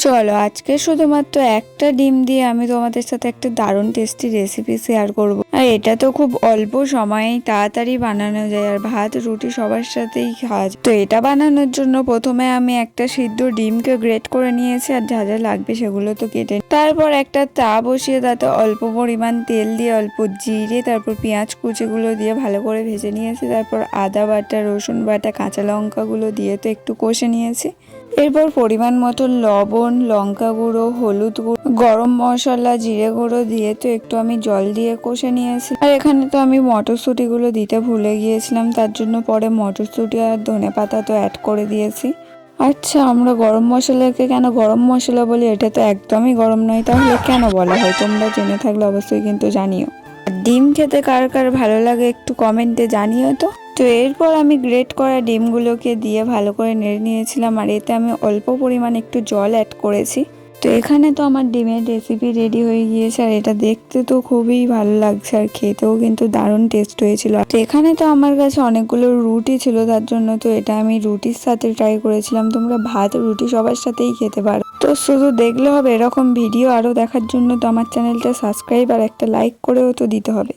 চলো আজকে শুধুমাত্র একটা ডিম দিয়ে আমি তোমাদের সাথে একটা দারুণ টেস্টি রেসিপি শেয়ার করব। আর এটা তো খুব অল্প সময়েই তাড়াতাড়ি বানানো যায়, আর ভাত রুটি সবার সাথেই খাওয়া যায়। তো এটা বানানোর জন্য প্রথমে আমি একটা সিদ্ধ ডিমকে গ্রেট করে নিয়েছি, আর যা যা লাগবে সেগুলো তো কেটে। তারপর একটা তা বসিয়ে তাতে অল্প পরিমাণ তেল দিয়ে অল্প জিরে, তারপর পেঁয়াজ কুচিগুলো দিয়ে ভালো করে ভেজে নিয়েছি। তারপর আদা বাটা, রসুন বাটা, কাঁচা লঙ্কাগুলো দিয়ে তো একটু কষে নিয়েছি। এরপর পরিমাণ মতো লবণ, লঙ্কা গুঁড়ো, হলুদ গুঁড়ো, গরম মশলা, জিরে গুঁড়ো দিয়ে তো একটু আমি জল দিয়ে কষে নিয়েছি। আর এখানে তো আমি মটরশুঁটিগুলো দিতে ভুলে গিয়েছিলাম, তার জন্য পরে মটরশুঁটি আর ধনেপাতা তো অ্যাড করে দিয়েছি। আচ্ছা, আমরা গরম মশলাকে কেন গরম মশলা বলি? এটা তো একদমই গরম নয়, তাহলে কেন বলা হয়? তোমরা জেনে থাকলে অবশ্যই কিন্তু জানিও। ডিম খেতে কার কার ভালো লাগে একটু কমেন্টে জানিও তো। তো এরপর আমি গ্রেট করা ডিমগুলোকে দিয়ে ভালো করে নেড়ে নিয়েছিলাম, আর এতে আমি অল্প পরিমাণ একটু জল অ্যাড করেছি। তো এখানে তো আমার ডিমের রেসিপি রেডি হয়ে গিয়েছে, আর এটা দেখতে তো খুবই ভালো লাগছে, আর খেতেও কিন্তু দারুণ টেস্ট হয়েছিল। তো এখানে তো আমার কাছে অনেকগুলো রুটি ছিল, তার জন্য তো এটা আমি রুটির সাথে ট্রাই করেছিলাম। তোমরা ভাত রুটি সবার সাথেই খেতে পারো। তো শুধু দেখলে হবে, এরকম ভিডিও আরও দেখার জন্য তো আমার চ্যানেলটা সাবস্ক্রাইব আর একটা লাইক করেও তো দিতে হবে।